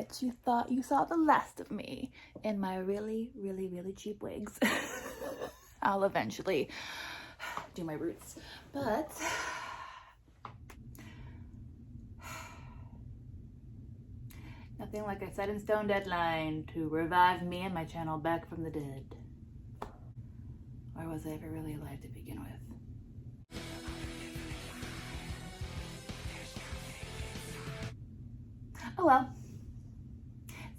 bet you thought you saw the last of me in my really, really, really cheap wigs. I'll eventually do my roots, but nothing like a set in stone deadline to revive me and my channel back from the dead. Or was I ever really alive to begin with? Oh well.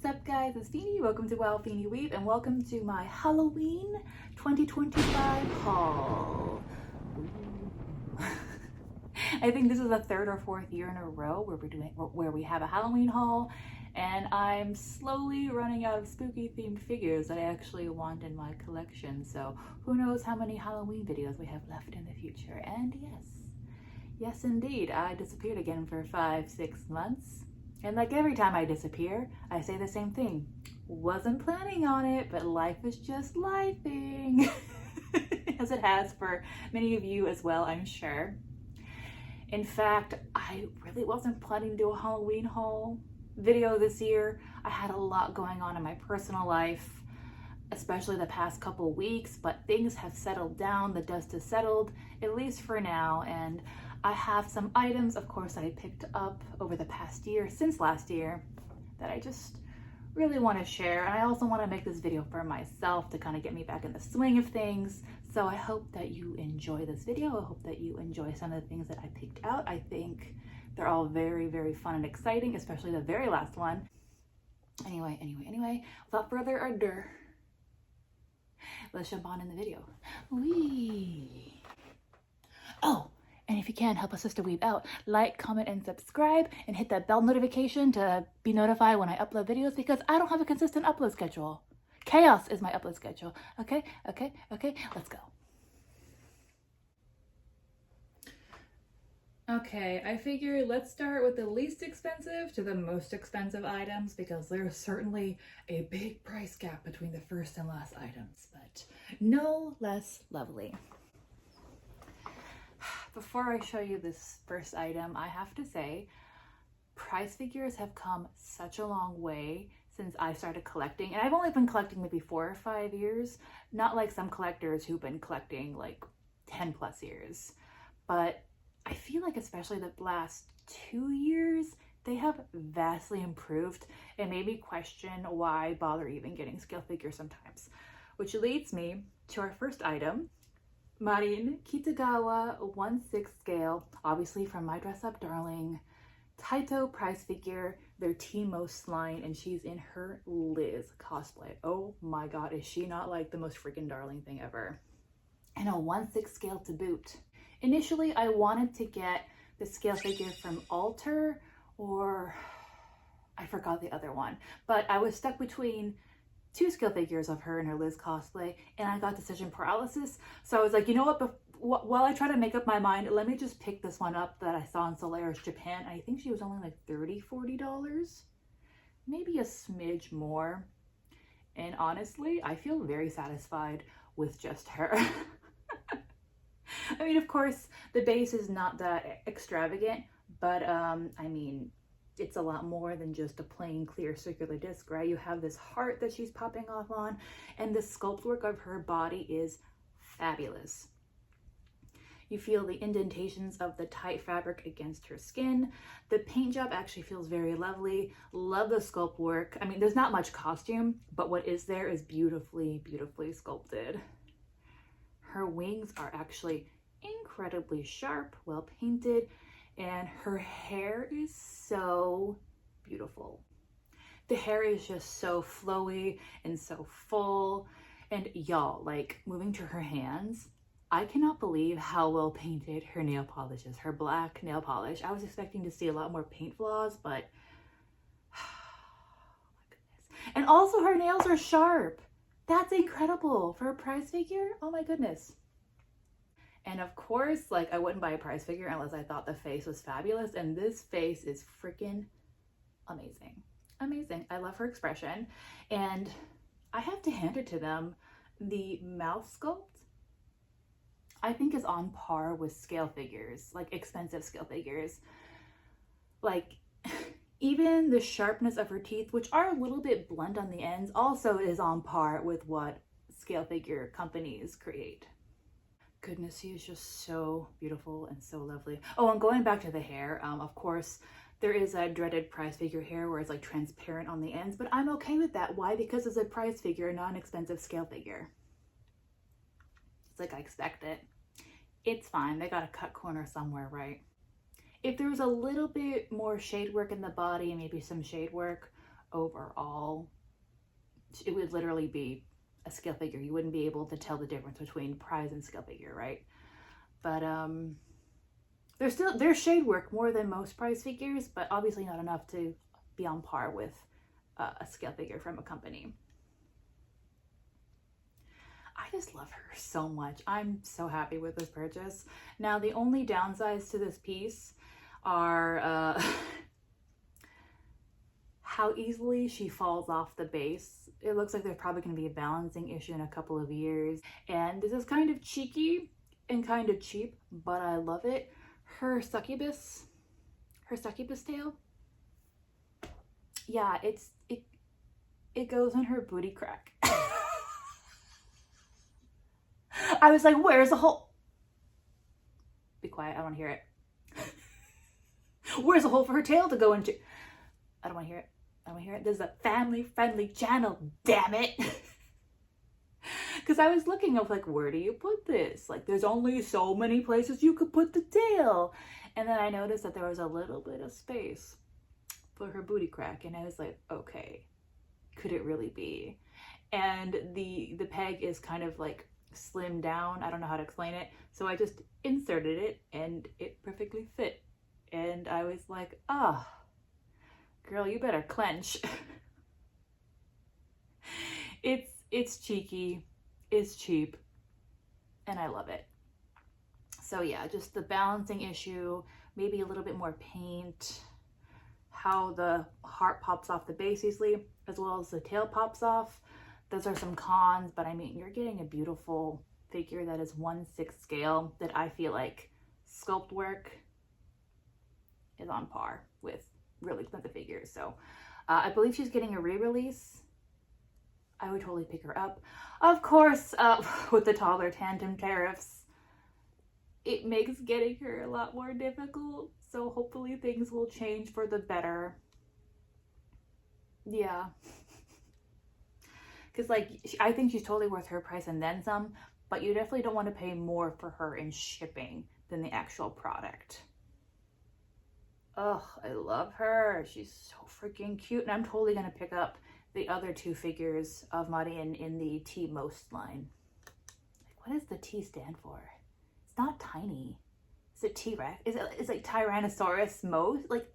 What's up guys, it's Feeny. Welcome to Wild Feeny Weave and welcome to my Halloween 2025 haul. I think this is the third or fourth year in a row where we have a Halloween haul, and I'm slowly running out of spooky themed figures that I actually want in my collection. So who knows how many Halloween videos we have left in the future. And yes indeed, I disappeared again for 5-6 months. And like every time I disappear, I say the same thing. Wasn't planning on it, but life is just lifing. As it has for many of you as well, I'm sure. In fact, I really wasn't planning to do a Halloween haul video this year. I had a lot going on in my personal life, especially the past couple weeks, but things have settled down. The dust has settled, at least for now, and I have some items, of course, that I picked up over the past year, since last year, that I just really want to share. And I also want to make this video for myself to kind of get me back in the swing of things. So I hope that you enjoy this video. I hope that you enjoy some of the things that I picked out. I think they're all very, very fun and exciting, especially the very last one. Anyway, without further ado, let's jump on in the video. Whee! Oh! And if you can, help a sister weave out. Like, comment, and subscribe, and hit that bell notification to be notified when I upload videos, because I don't have a consistent upload schedule. Chaos is my upload schedule. Okay, let's go. Okay, I figure let's start with the least expensive to the most expensive items, because there's certainly a big price gap between the first and last items, but no less lovely. Before I show you this first item, I have to say, price figures have come such a long way since I started collecting. And I've only been collecting maybe 4 or 5 years, not like some collectors who've been collecting like 10 plus years. But I feel like especially the last 2 years, they have vastly improved and made me question why bother even getting scale figures sometimes. Which leads me to our first item. Marin Kitagawa 1/6 scale, obviously from My Dress Up Darling, Taito price figure, their teen most line, and she's in her Liz cosplay. Oh my god, is she not like the most freaking darling thing ever? And a 1/6 scale to boot. Initially, I wanted to get the scale figure from Alter, or I forgot the other one, but I was stuck between 2 scale figures of her in her Liz cosplay, and I got decision paralysis. So I was like, you know what, while I try to make up my mind, let me just pick this one up that I saw in Solaris Japan. I think she was only like $30-$40, maybe a smidge more. And honestly, I feel very satisfied with just her. I mean, of course, the base is not that extravagant, but I mean, it's a lot more than just a plain clear circular disc, right? You have this heart that she's popping off on, and the sculpt work of her body is fabulous. You feel the indentations of the tight fabric against her skin. The paint job actually feels very lovely. Love the sculpt work. I mean, there's not much costume, but what is there is beautifully, beautifully sculpted. Her wings are actually incredibly sharp, well painted, and her hair is so beautiful. The hair is just so flowy and so full. And y'all, like, moving to her hands, I cannot believe how well painted her nail polish is. Her black nail polish. I was expecting to see a lot more paint flaws, but oh my goodness. And also her nails are sharp. That's incredible for a prize figure. Oh my goodness. And of course, like, I wouldn't buy a prize figure unless I thought the face was fabulous. And this face is freaking amazing. Amazing. I love her expression. And I have to hand it to them. The mouth sculpt, I think, is on par with scale figures, like expensive scale figures. Like, Even the sharpness of her teeth, which are a little bit blunt on the ends, also is on par with what scale figure companies create. Goodness, he is just so beautiful and so lovely. Oh, and going back to the hair, of course, there is a dreaded prize figure hair where it's like transparent on the ends, but I'm okay with that. Why? Because it's a prize figure, not an expensive scale figure. It's like I expect it. It's fine. They got a cut corner somewhere, right? If there was a little bit more shade work in the body, maybe some shade work overall, it would literally be a scale figure. You wouldn't be able to tell the difference between prize and scale figure, right? But there's shade work more than most prize figures, but obviously not enough to be on par with a scale figure from a company. I just love her so much. I'm so happy with this purchase. Now, the only downsides to this piece are how easily she falls off the base. It looks like there's probably going to be a balancing issue in a couple of years. And this is kind of cheeky and kind of cheap, but I love it. Her succubus tail. Yeah, it goes in her booty crack. I was like, where's the hole? Be quiet, I don't hear it. Where's the hole for her tail to go into? I don't want to hear it. I don't want to hear it. This is a family-friendly channel, damn it. Because I was looking, I was like, where do you put this? Like, there's only so many places you could put the tail. And then I noticed that there was a little bit of space for her booty crack. And I was like, okay, could it really be? And the peg is kind of like slimmed down. I don't know how to explain it. So I just inserted it and it perfectly fit. And I was like, ah, oh, girl, you better clench. It's cheeky, it's cheap, and I love it. So yeah, just the balancing issue, maybe a little bit more paint, how the heart pops off the base easily, as well as the tail pops off. Those are some cons, but I mean, you're getting a beautiful figure that is 1/6 scale that I feel like sculpt work is on par with really expensive figures. So I believe she's getting a re-release. I would totally pick her up. Of course, with the taller tandem tariffs, it makes getting her a lot more difficult. So hopefully things will change for the better. Yeah. Because like, I think she's totally worth her price and then some, but you definitely don't want to pay more for her in shipping than the actual product. Oh, I love her. She's so freaking cute. And I'm totally going to pick up the other two figures of Marian in the T Most line. Like, what does the T stand for? It's not tiny. Is it T-Rex? Is it like Tyrannosaurus Most? Like,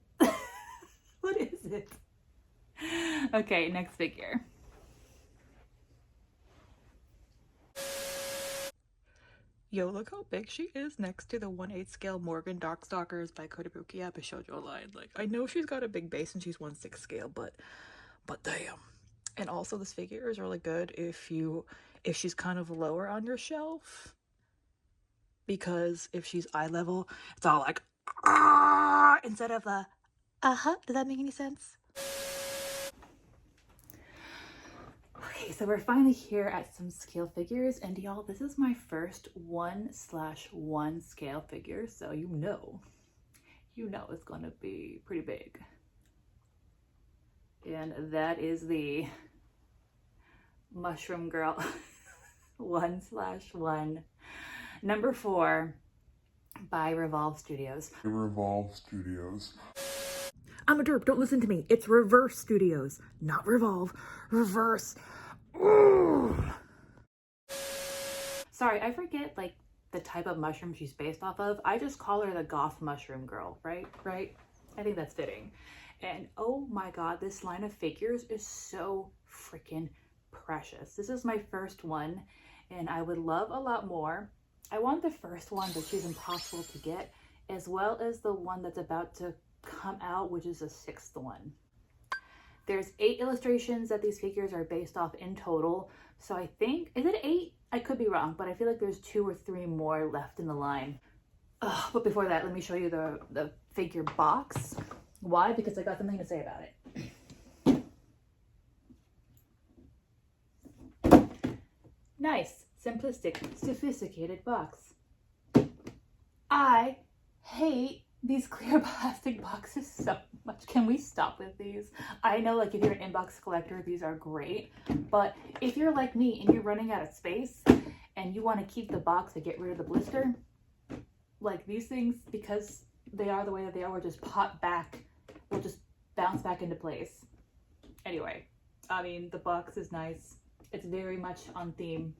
what is it? Okay, next figure. Yo, look how big she is next to the 1/8 scale Morgan Darkstalkers by Kotobukiya Yaba Shoujo line. Like, I know she's got a big base and she's 1/6 scale, but damn. And also this figure is really good if she's kind of lower on your shelf, because if she's eye level, it's all like ah instead of a uh-huh. Does that make any sense? Okay, so we're finally here at some scale figures, and y'all, this is my first 1/1 scale figure, so you know it's gonna be pretty big. And that is the Mushroom Girl 1/1 number 4 by Revolve Studios. Revolve Studios. I'm a derp, don't listen to me. It's Reverse Studios, not Revolve. Reverse. Ooh. Sorry, I forget like the type of mushroom she's based off of. I just call her the goth mushroom girl, right? I think that's fitting. And oh my god, this line of figures is so freaking precious. This is my first one, and I would love a lot more. I want the first one, but she's impossible to get, as well as the one that's about to come out, which is the 6th one. There's 8 illustrations that these figures are based off in total. So I think, is it 8? I could be wrong, but I feel like there's 2 or 3 more left in the line. But before that, let me show you the figure box. Why? Because I got something to say about it. Nice, simplistic, sophisticated box. I hate these clear plastic boxes so much. Can we stop with these? I know, like, if you're an inbox collector, these are great. But if you're like me and you're running out of space and you want to keep the box to get rid of the blister, like these things, because they are the way that they are, will just pop back, will just bounce back into place. Anyway, I mean, the box is nice. It's very much on theme.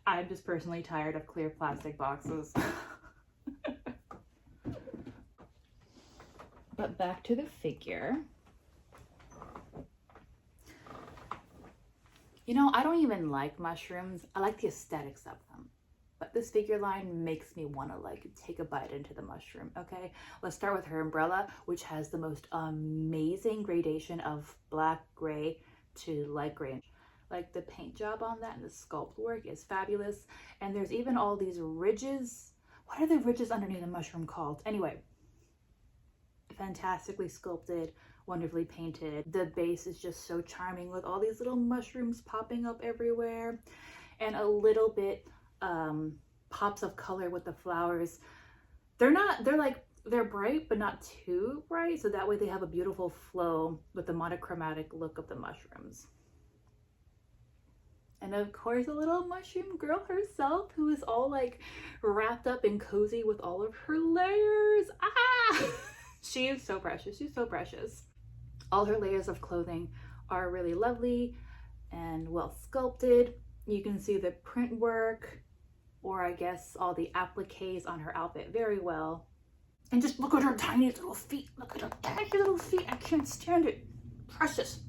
I'm just personally tired of clear plastic boxes. But back to the figure. You know, I don't even like mushrooms. I like the aesthetics of them. But this figure line makes me want to like take a bite into the mushroom, okay? Let's start with her umbrella, which has the most amazing gradation of black, gray to light gray. Like the paint job on that and the sculpt work is fabulous. And there's even all these ridges. What are the ridges underneath the mushroom called? Anyway, fantastically sculpted, wonderfully painted. The base is just so charming with all these little mushrooms popping up everywhere, and a little bit pops of color with the flowers. They're bright, but not too bright, so that way they have a beautiful flow with the monochromatic look of the mushrooms. And of course, a little mushroom girl herself, who is all like wrapped up and cozy with all of her layers. Ah! She is so precious. She's so precious. All her layers of clothing are really lovely and well sculpted. You can see the print work, or I guess all the appliques on her outfit very well. And just look at her tiny little feet. Look at her tiny little feet. I can't stand it. Precious.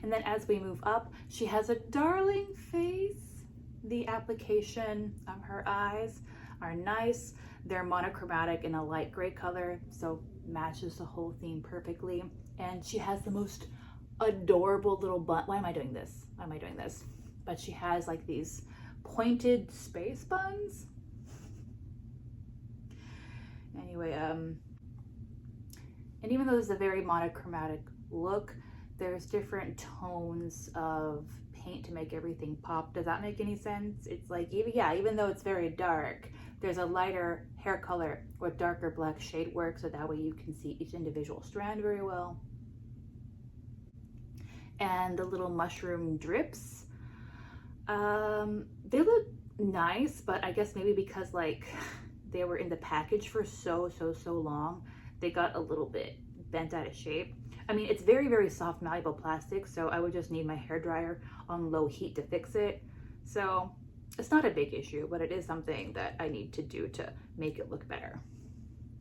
And then as we move up, she has a darling face. The application of her eyes are nice. They're monochromatic in a light gray color, so matches the whole theme perfectly. And she has the most adorable little bun. Why am I doing this? Why am I doing this? But she has like these pointed space buns. Anyway, and even though it's a very monochromatic look, there's different tones of paint to make everything pop. Does that make any sense? It's like, even though it's very dark, there's a lighter hair color with darker black shade work, so that way you can see each individual strand very well. And the little mushroom drips, they look nice, but I guess maybe because like they were in the package for so long, they got a little bit bent out of shape. I mean, it's very, very soft, malleable plastic, so I would just need my hairdryer on low heat to fix it. So it's not a big issue, but it is something that I need to do to make it look better.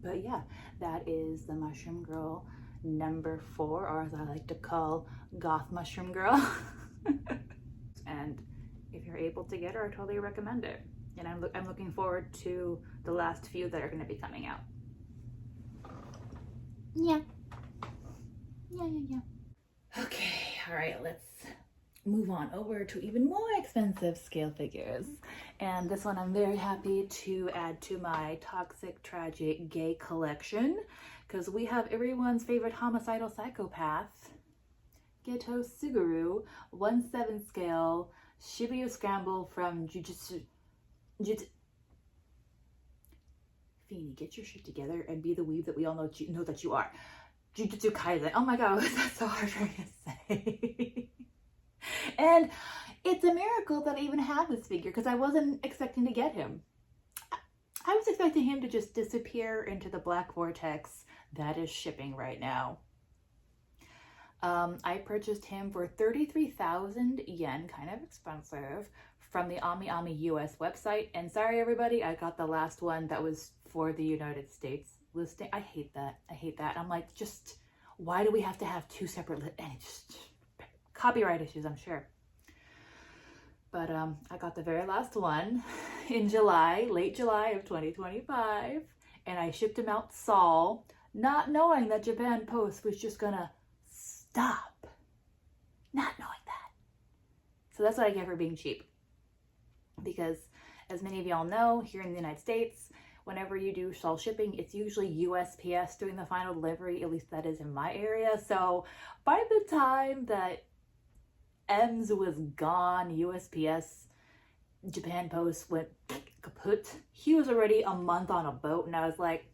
But yeah, that is the Mushroom Girl number 4, or as I like to call, Goth Mushroom Girl. And if you're able to get her, I totally recommend it. And I'm looking forward to the last few that are going to be coming out. Yeah. Okay, all right, let's move on over to even more expensive scale figures. And this one I'm very happy to add to my toxic, tragic, gay collection, because we have everyone's favorite homicidal psychopath, Geto Suguru, 1/7 scale, Shibuya Scramble from Jujutsu. Feeny, get your shit together and be the weave that we all know that you are. Jujutsu Kaisen. Oh my god, that's so hard for me to say. And it's a miracle that I even have this figure, because I wasn't expecting to get him. I was expecting him to just disappear into the black vortex that is shipping right now. I purchased him for 33,000 yen, kind of expensive, from the Ami Ami US website. And sorry everybody, I got the last one that was for the United States listing. I hate that. I'm like, just why do we have to have two separate and just copyright issues, I'm sure. But I got the very last one in July, late July of 2025, and I shipped him out Seoul, not knowing that Japan Post was just gonna stop. Not knowing that. So that's what I get for being cheap. Because as many of y'all know, here in the United States, whenever you do shawl shipping, it's usually USPS doing the final delivery. At least that is in my area. So by the time that M's was gone, USPS, Japan Post went kaput, he was already a month on a boat, and I was like,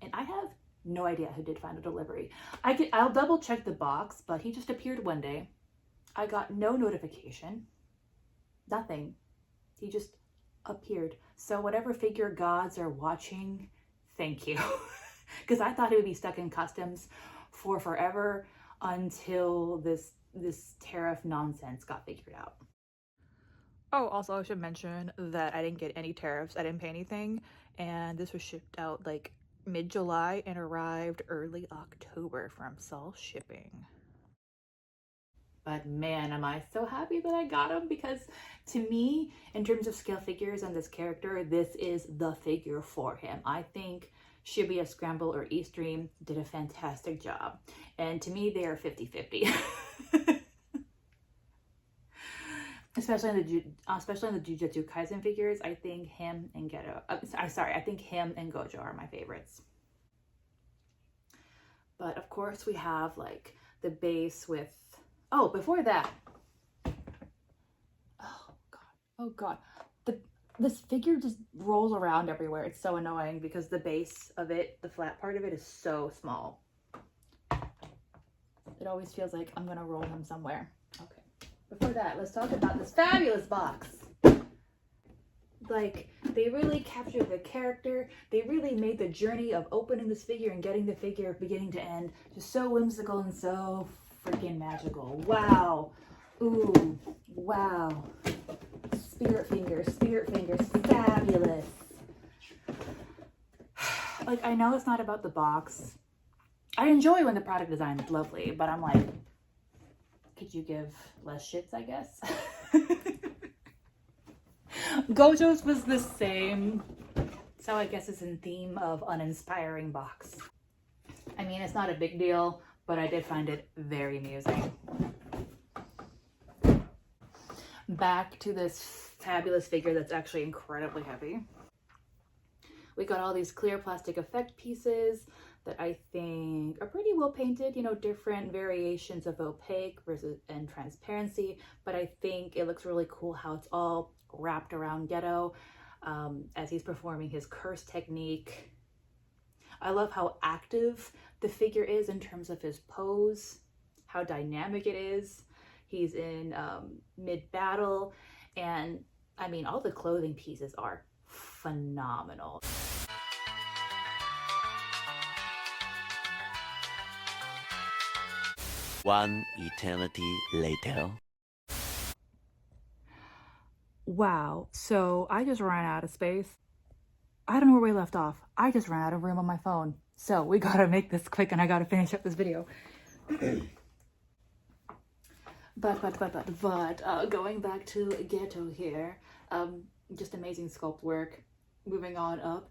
and I have no idea who did final delivery. I'll double check the box, but he just appeared one day. I got no notification, nothing. He just appeared. So whatever figure gods are watching, thank you. Because I thought he would be stuck in customs for forever until this tariff nonsense got figured out. Oh, also I should mention that I didn't get any tariffs. I didn't pay anything, and this was shipped out like mid-July and arrived early October from Seoul shipping. But man, am I so happy that I got him, because to me, in terms of scale figures and this character, this is the figure for him. I think Shibuya Scramble or East Dream did a fantastic job. And to me, they are 50-50. Especially in the Jujutsu Kaisen figures, I think him and I think him and Gojo are my favorites. But of course we have like the base with, oh, before that, oh god, this figure just rolls around everywhere. It's so annoying because the base of it, the flat part of it, is so small. It always feels like I'm gonna roll him somewhere. Okay. Before that, let's talk about this fabulous box. Like, they really captured the character. They really made the journey of opening this figure and getting the figure beginning to end just so whimsical and so freaking magical. Wow. Ooh, wow. Spirit fingers, fabulous. Like, I know it's not about the box. I enjoy when the product design is lovely, but I'm like, could you give less shits, I guess? Gojo's was the same, so I guess it's in theme of uninspiring box. I mean, it's not a big deal, but I did find it very amusing. Back to this fabulous figure that's actually incredibly heavy. We got all these clear plastic effect pieces that I think are pretty well painted, you know, different variations of opaque versus and transparency, but I think it looks really cool how it's all wrapped around Geto as he's performing his curse technique. I love how active the figure is in terms of his pose, how dynamic it is. He's in mid-battle, and I mean, all the clothing pieces are phenomenal. One eternity later. Wow, so I just ran out of space. I don't know where we left off. I just ran out of room on my phone. So we gotta make this quick and I gotta finish up this video. But going back to Geto here, just amazing sculpt work. Moving on up,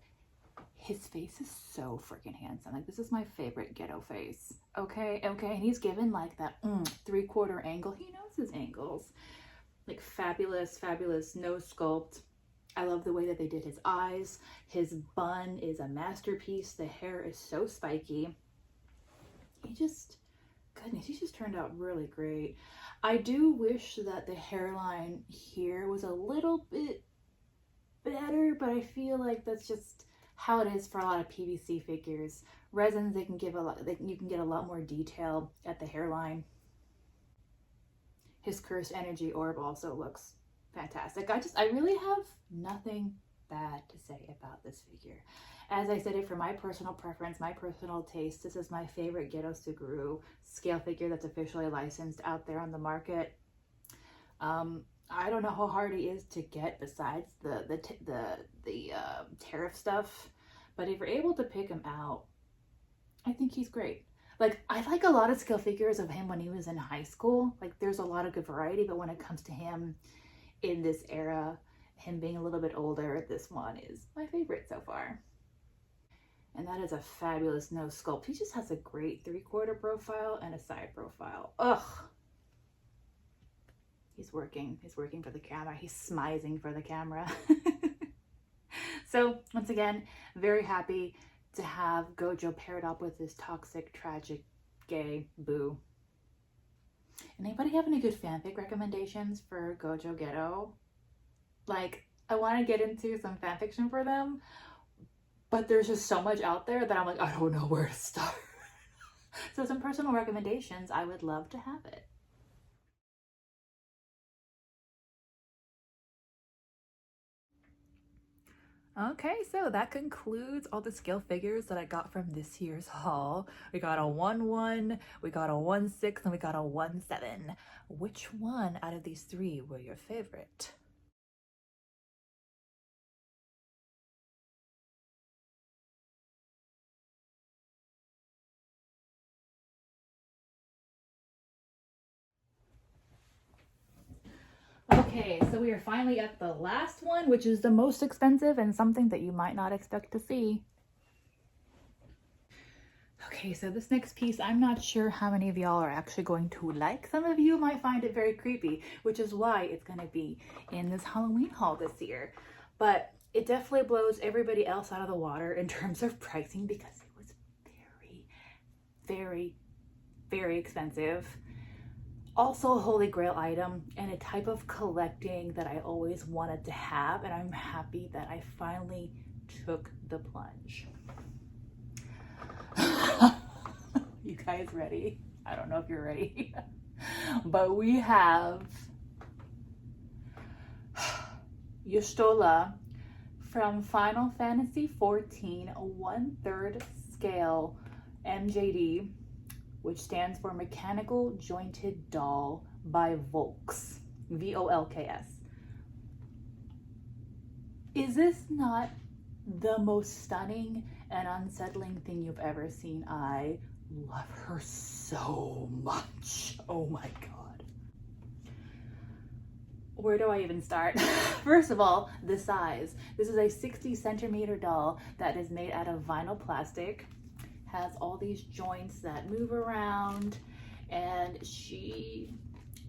his face is so freaking handsome. Like, this is my favorite Geto face. Okay, and he's given like that 3/4 angle. He knows his angles. Like, fabulous nose sculpt. I love the way that they did his eyes. His bun is a masterpiece. The hair is so spiky. Goodness, he just turned out really great. I do wish that the hairline here was a little bit better, but I feel like that's just how it is for a lot of PVC figures. Resins, you can get a lot more detail at the hairline. His cursed energy orb also looks fantastic. I really have nothing bad to say about this figure. As I said, it for my personal preference, my personal taste, this is my favorite Geto Suguru scale figure that's officially licensed out there on the market. I don't know how hard he is to get besides the tariff stuff, but if you're able to pick him out, I think he's great. Like, I like a lot of scale figures of him when he was in high school. Like, there's a lot of good variety, but when it comes to him in this era, him being a little bit older, this one is my favorite so far. And that is a fabulous nose sculpt. He just has a great 3/4 profile and a side profile. Ugh. He's working for the camera. He's smizing for the camera. So once again, very happy to have Gojo paired up with this toxic, tragic, gay boo. Anybody have any good fanfic recommendations for Gojo Ghetto? Like, I want to get into some fanfiction for them, but there's just so much out there that I'm like, I don't know where to start. So some personal recommendations, I would love to have it. Okay, so that concludes all the scale figures that I got from this year's haul. We got a 1-1, we got a 1-6, and we got a 1-7. Which one out of these three were your favorite? Okay, so we are finally at the last one, which is the most expensive and something that you might not expect to see. Okay, so this next piece, I'm not sure how many of y'all are actually going to like. Some of you might find it very creepy, which is why it's going to be in this Halloween haul this year. But it definitely blows everybody else out of the water in terms of pricing because it was very, very, very expensive. Also a holy grail item and a type of collecting that I always wanted to have, and I'm happy that I finally took the plunge. You guys ready? I don't know if you're ready. But we have Y'shtola from Final Fantasy XIV, a 1/3 scale MJD, which stands for Mechanical Jointed Doll by Volks, Volks. Is this not the most stunning and unsettling thing you've ever seen? I love her so much. Oh my god. Where do I even start? First of all, the size. This is a 60 centimeter doll that is made out of vinyl plastic, has all these joints that move around, and she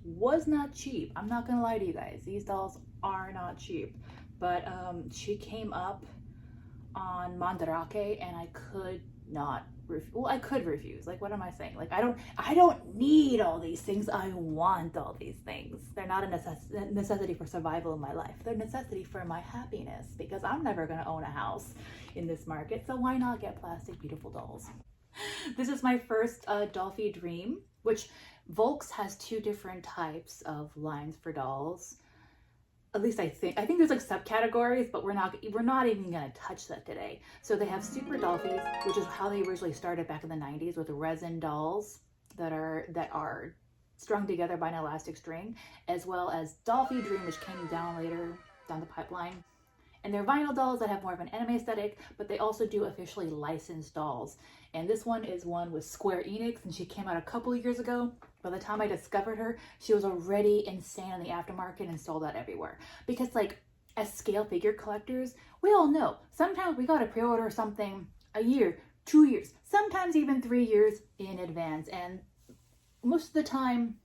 was not cheap. I'm not gonna lie to you guys, these dolls are not cheap, but she came up on Mandarake and I could not I could refuse. Like, what am I saying? Like, I don't need all these things. I want all these things. They're not a necessity for survival in my life. They're a necessity for my happiness, because I'm never going to own a house in this market. So why not get plastic beautiful dolls? This is my first Dolphy Dream, which Volks has two different types of lines for dolls. At least I think there's like subcategories, but we're not even gonna touch that today. So they have Super Dolphies, which is how they originally started back in the 90s, with resin dolls that are strung together by an elastic string, as well as Dolphy Dream, which came down later down the pipeline. And they're vinyl dolls that have more of an anime aesthetic, but they also do officially licensed dolls. And this one is one with Square Enix, and she came out a couple of years ago. By the time I discovered her, she was already insane on the aftermarket and sold out everywhere. Because, like, as scale figure collectors, we all know sometimes we gotta pre-order something a year, 2 years, sometimes even 3 years in advance. And most of the time,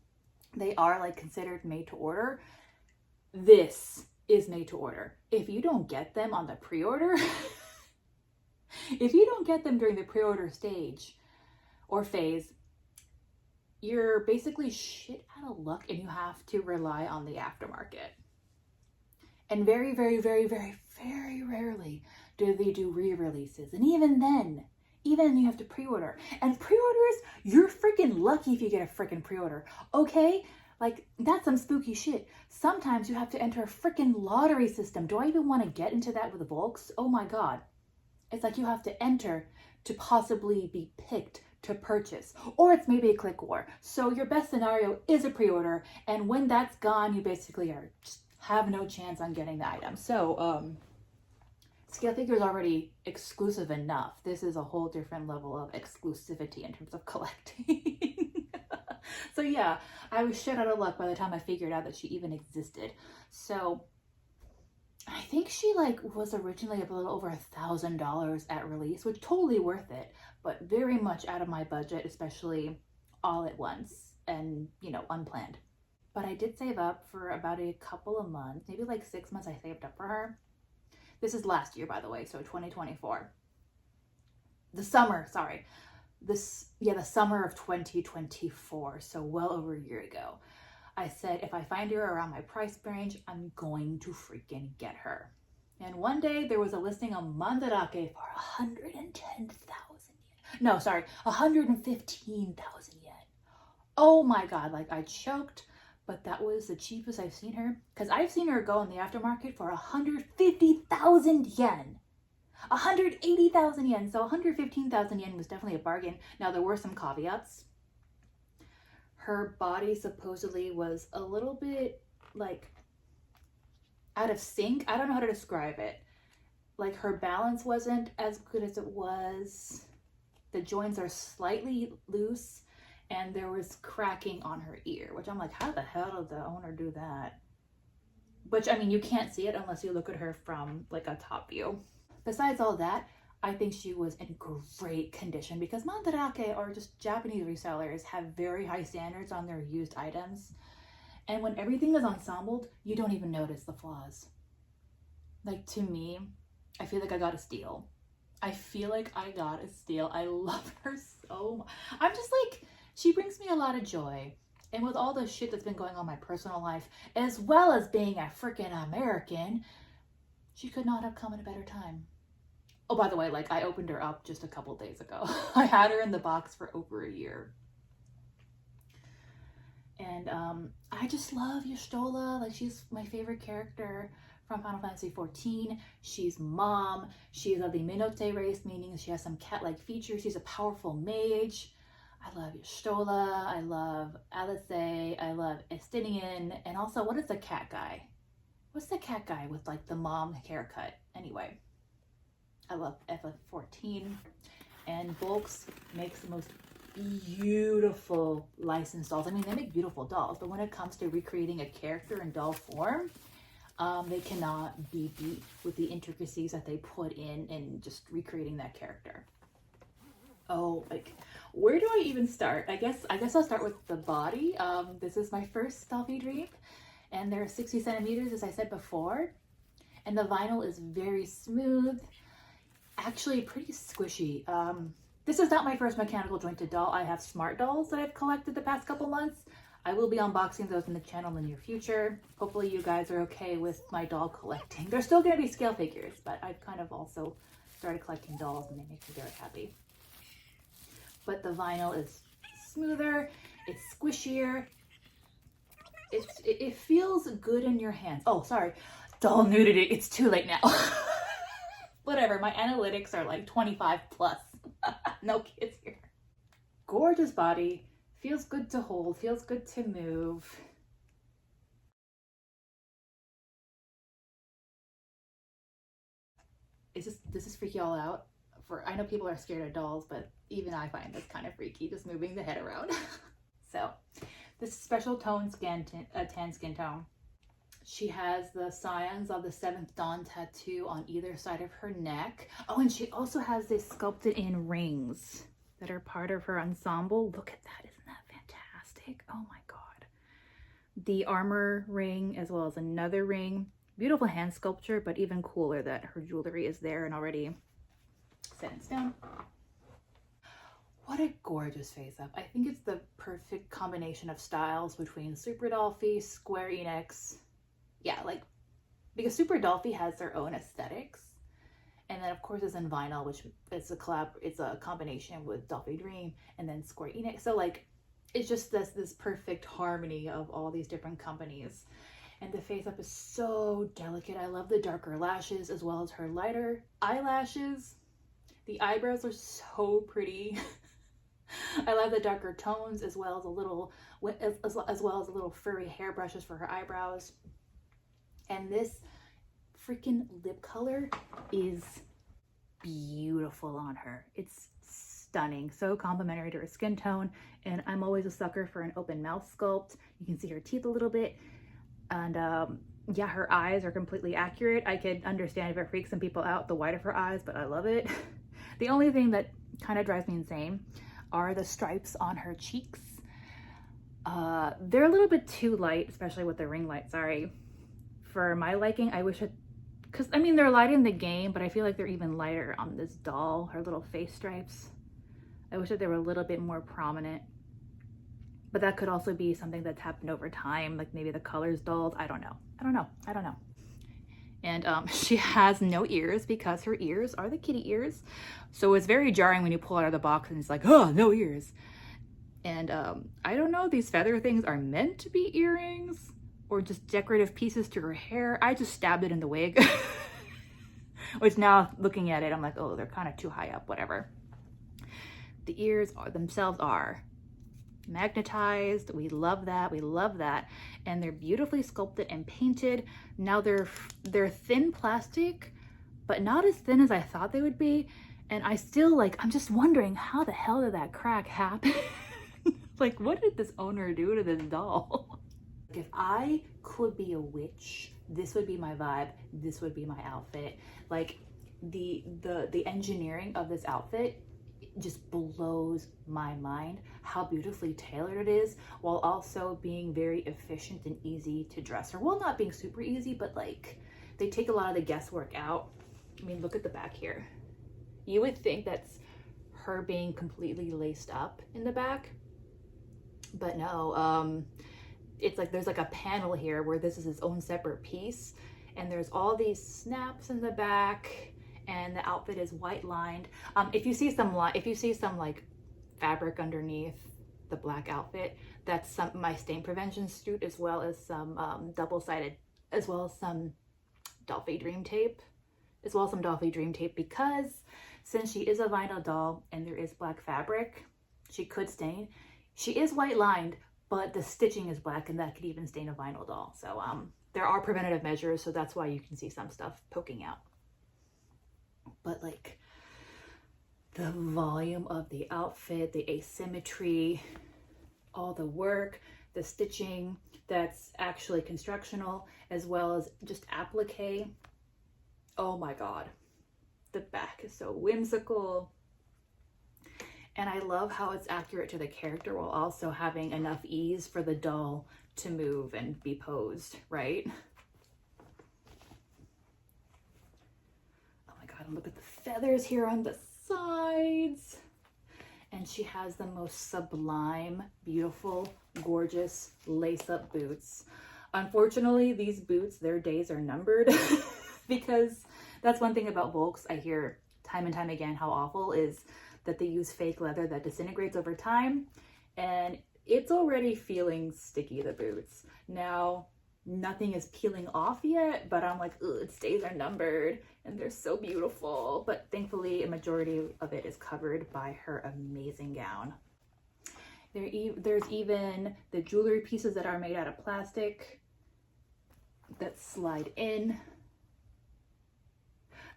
they are like considered made to order. This is made to order. If you don't get them on the pre-order, if you don't get them during the pre-order stage or phase, you're basically shit out of luck and you have to rely on the aftermarket. And very, very, very, very, very rarely do they do re-releases. And even then you have to pre-order. And pre-orders, you're freaking lucky if you get a freaking pre-order. Okay? Like, that's some spooky shit. Sometimes you have to enter a freaking lottery system. Do I even want to get into that with the Volks? Oh my god. It's like you have to enter to possibly be picked to purchase. Or it's maybe a click war. So your best scenario is a pre-order, and when that's gone, you basically just have no chance on getting the item. So, scale figure is already exclusive enough. This is a whole different level of exclusivity in terms of collecting. So yeah, I was shit out of luck by the time I figured out that she even existed. So I think she was originally a little over $1,000 at release, which totally worth it, but very much out of my budget, especially all at once and, unplanned. But I did save up for about a couple of months, maybe like 6 months I saved up for her. This is last year, by the way, so 2024. The summer, sorry. The summer of 2024, so well over a year ago. I said, if I find her around my price range, I'm going to freaking get her. And one day there was a listing on Mandarake for 110,000 yen. No, sorry, 115,000 yen. Oh my God, like I choked, but that was the cheapest I've seen her. Because I've seen her go in the aftermarket for 150,000 yen. 180,000 yen. So 115,000 yen was definitely a bargain. Now there were some caveats. Her body supposedly was a little bit like out of sync. I don't know how to describe it. Like her balance wasn't as good as it was. The joints are slightly loose and there was cracking on her ear, which I'm like, how the hell did the owner do that? Which, I mean, you can't see it unless you look at her from like a top view. Besides all that, I think she was in great condition because Mandarake or just Japanese resellers have very high standards on their used items. And when everything is ensembled, you don't even notice the flaws. Like to me, I feel like I got a steal. I love her so much. I'm just like, she brings me a lot of joy. And with all the shit that's been going on in my personal life, as well as being a freaking American, she could not have come at a better time. Oh, by the way, like I opened her up just a couple days ago. I had her in the box for over a year. And I just love Y'shtola. Like she's my favorite character from Final Fantasy XIV. She's mom. She's of the Minotaur race, meaning she has some cat-like features. She's a powerful mage. I love Y'shtola. I love Alice. I love Estinian. And also, what is the cat guy? What's the cat guy with like the mom haircut? Anyway, I love FF14. And Volks makes the most beautiful licensed dolls. I mean, they make beautiful dolls, but when it comes to recreating a character in doll form, they cannot be beat with the intricacies that they put in just recreating that character. Oh, like, where do I even start? I guess I'll start with the body. This is my first Dolphy Dream, and they're 60 centimeters, as I said before. And the vinyl is very smooth, actually pretty squishy. This is not my first mechanical jointed doll. I have smart dolls that I've collected the past couple months. I will be unboxing those in the channel in the near future. Hopefully you guys are okay with my doll collecting. They're still going to be scale figures, but I've kind of also started collecting dolls and they make me very happy. But the vinyl is smoother, it's squishier, it feels good in your hands. Oh, sorry, doll nudity, it's too late now. Whatever, my analytics are like 25 plus. No kids here. Gorgeous body, feels good to hold, feels good to move. Does this freak y'all out? I know people are scared of dolls, but even I find this kind of freaky, just moving the head around. So, this special tan skin tone. She has the Scions of the Seventh Dawn tattoo on either side of her neck. Oh, and she also has this sculpted in rings that are part of her ensemble. Look at that, isn't that fantastic? Oh my God. The armor ring as well as another ring. Beautiful hand sculpture, but even cooler that her jewelry is there and already set in stone. What a gorgeous face up. I think it's the perfect combination of styles between Super Dolphy, Square Enix. Yeah, like, because Super Dolphy has their own aesthetics. And then of course it's in vinyl, which it's a combination with Dolphy Dream and then Square Enix. So like, it's just this perfect harmony of all these different companies. And the face up is so delicate. I love the darker lashes as well as her lighter eyelashes. The eyebrows are so pretty. I love the darker tones as well as a little furry hairbrushes for her eyebrows. And this freaking lip color is beautiful on her. It's stunning, so complimentary to her skin tone. And I'm always a sucker for an open mouth sculpt. You can see her teeth a little bit. And yeah, her eyes are completely accurate. I could understand if it freaks some people out, the white of her eyes, but I love it. The only thing that kind of drives me insane are the stripes on her cheeks. They're a little bit too light, especially with the ring light, sorry. For my liking, I wish it Because, I mean, they're light in the game, but I feel like they're even lighter on this doll, her little face stripes. I wish that they were a little bit more prominent. But that could also be something that's happened over time, like maybe the color's dulled. I don't know. And she has no ears because her ears are the kitty ears. So it's very jarring when you pull it out of the box and it's like, oh, no ears. And I don't know, these feather things are meant to be earrings or just decorative pieces to her hair. I just stabbed it in the wig. Which now looking at it, I'm like, oh, they're kind of too high up, whatever. The ears themselves are magnetized. We love that. And they're beautifully sculpted and painted. Now they're thin plastic, but not as thin as I thought they would be. And I still, like, I'm just wondering, how the hell did that crack happen? Like, what did this owner do to this doll? If I could be a witch, this would be my vibe, this would be my outfit. Like, the engineering of this outfit just blows my mind, how beautifully tailored it is, while also being very efficient and easy to dress her. Well, not being super easy, but like, they take a lot of the guesswork out. I mean, look at the back here. You would think that's her being completely laced up in the back, but no. It's like there's like a panel here where this is its own separate piece, and there's all these snaps in the back, and the outfit is white lined. If you see some like fabric underneath the black outfit, that's my stain prevention suit, as well as some double-sided, as well as some Dolphy Dream tape, because since she is a vinyl doll and there is black fabric, she could stain. She is white lined, but the stitching is black, and that could even stain a vinyl doll. So there are preventative measures, so that's why you can see some stuff poking out. But like, the volume of the outfit, the asymmetry, all the work, the stitching that's actually constructional, as well as just applique. Oh my God, the back is so whimsical. And I love how it's accurate to the character while also having enough ease for the doll to move and be posed, right? Oh my God, and look at the feathers here on the sides. And she has the most sublime, beautiful, gorgeous lace-up boots. Unfortunately, these boots, their days are numbered because that's one thing about Volks I hear time and time again how awful is that they use fake leather that disintegrates over time, and it's already feeling sticky, the boots. Now, nothing is peeling off yet, but I'm like, ugh, its days are numbered, and they're so beautiful. But thankfully, a majority of it is covered by her amazing gown. There's even the jewelry pieces that are made out of plastic that slide in.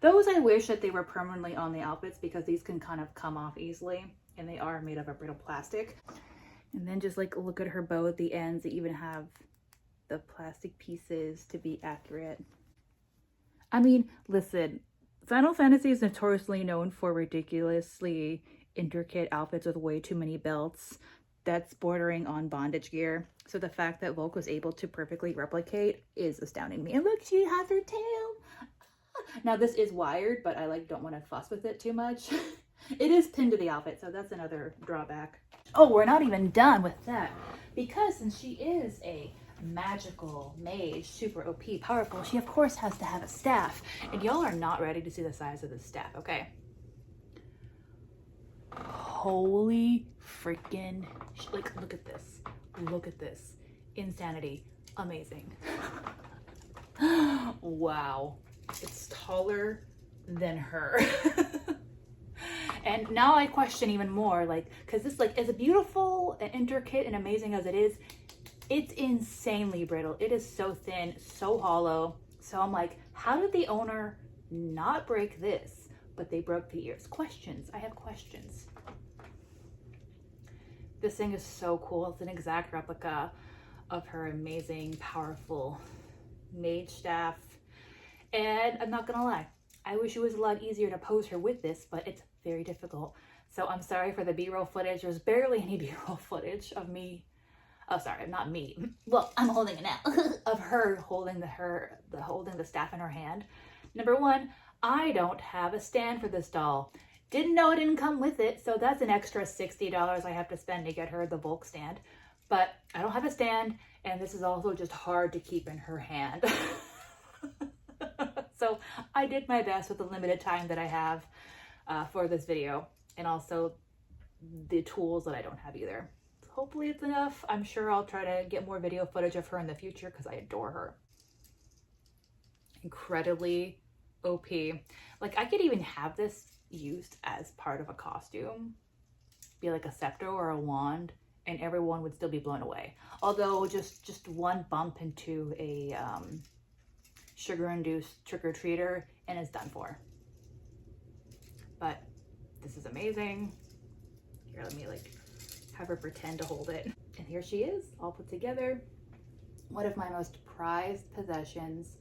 Those I wish that they were permanently on the outfits, because these can kind of come off easily, and they are made of a brittle plastic. And then just like look at her bow at the ends. They even have the plastic pieces to be accurate. I mean, listen, Final Fantasy is notoriously known for ridiculously intricate outfits with way too many belts. That's bordering on bondage gear. So the fact that Volk was able to perfectly replicate is astounding me. And look, she has her tail. Now this is wired, but I like don't want to fuss with it too much. It is pinned to the outfit, so that's another drawback. Oh, we're not even done with that, because since she is a magical mage, super OP, powerful, she of course has to have a staff. And y'all are not ready to see the size of the staff, okay? Holy freaking, like, look at this. Look at this. Insanity. Amazing. Wow. It's taller than her. And now I question even more, like, because this, like, as beautiful and intricate and amazing as it is, it's insanely brittle. It is so thin, so hollow. So I'm like, how did the owner not break this, but they broke the ears? Questions. I have questions. This thing is so cool. It's an exact replica of her amazing, powerful mage staff. And I'm not gonna lie, I wish it was a lot easier to pose her with this, but it's very difficult. So I'm sorry for the B-roll footage. There's barely any B-roll footage of me. Oh, sorry, not me. Well, I'm holding it now. Of her holding the staff in her hand, Number one, I don't have a stand for this doll. Didn't know it didn't come with it, so that's an extra $60 I have to spend to get her the bulk stand. But I don't have a stand, and this is also just hard to keep in her hand. So I did my best with the limited time that I have for this video, and also the tools that I don't have either. Hopefully it's enough. I'm sure I'll try to get more video footage of her in the future because I adore her. Incredibly OP. Like, I could even have this used as part of a costume, be like a scepter or a wand, and everyone would still be blown away. Although just one bump into a sugar-induced trick-or-treater and it's done for. But this is amazing. Here, let me like have her pretend to hold it. And here she is, all put together. One of my most prized possessions.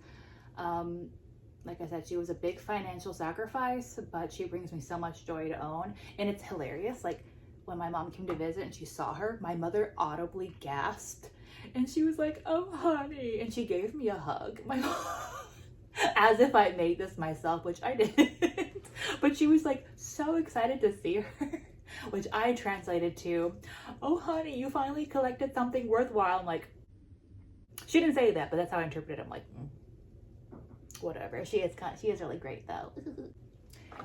Like I said, she was a big financial sacrifice, but she brings me so much joy to own. And it's hilarious. Like, when my mom came to visit and she saw her, my mother audibly gasped. And she was like, "Oh, honey." And she gave me a hug. My mom, as if I made this myself, which I didn't. But she was like so excited to see her, which I translated to, "Oh, honey, you finally collected something worthwhile." I'm like, she didn't say that, but that's how I interpreted it. I'm like, whatever. She is really great though.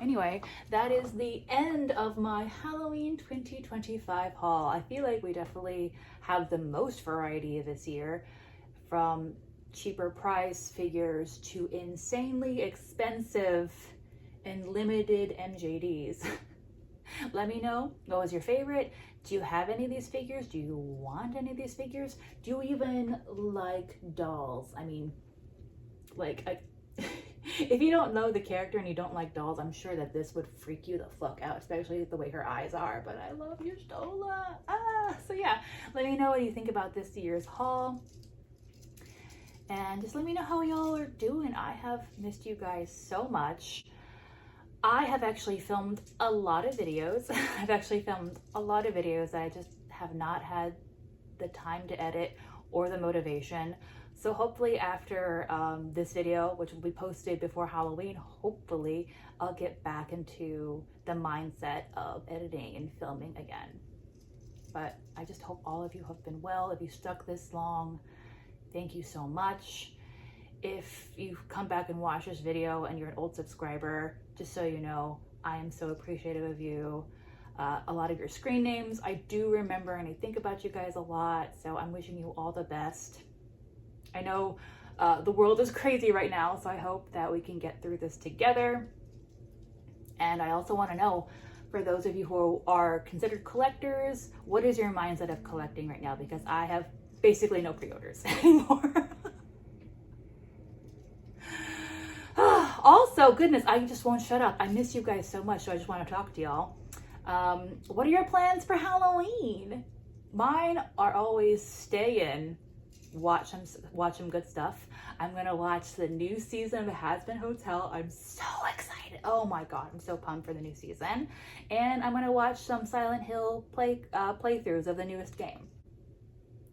Anyway, that is the end of my Halloween 2025 haul. I feel like we definitely have the most variety this year, from cheaper price figures to insanely expensive and limited MJDs. Let me know, what was your favorite? Do you have any of these figures? Do you want any of these figures? Do you even like dolls? I mean, like, if you don't know the character and you don't like dolls, I'm sure that this would freak you the fuck out, especially the way her eyes are. But I love your Stola. So yeah, let me know what you think about this year's haul. And just let me know how y'all are doing. I have missed you guys so much. I have actually filmed a lot of videos. I've actually filmed a lot of videos that I just have not had the time to edit or the motivation. So hopefully after this video, which will be posted before Halloween, hopefully I'll get back into the mindset of editing and filming again. But I just hope all of you have been well. If you stuck this long, thank you so much. If you've come back and watched this video and you're an old subscriber, just so you know, I am so appreciative of you. A lot of your screen names I do remember, and I think about you guys a lot, so I'm wishing you all the best. I know the world is crazy right now, so I hope that we can get through this together. And I also want to know, for those of you who are considered collectors, what is your mindset of collecting right now? Because I have basically no pre-orders anymore. Also, goodness, I just won't shut up. I miss you guys so much, so I just want to talk to y'all. What are your plans for Halloween? Mine are always stay in, watch some good stuff. I'm gonna watch the new season of Has Been Hotel. I'm so excited. Oh my god, I'm so pumped for the new season. And I'm gonna watch some Silent Hill playthroughs of the newest game.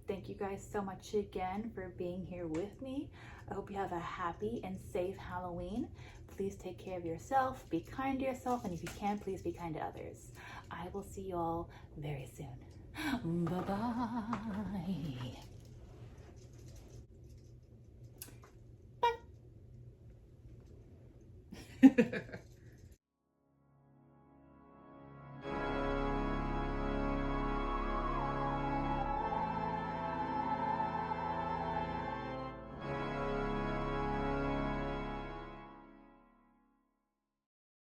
Thank you guys so much again for being here with me. I hope you have a happy and safe Halloween. Please take care of yourself, be kind to yourself, and if you can, please be kind to others. I will see you all very soon. Bye-bye. Bye.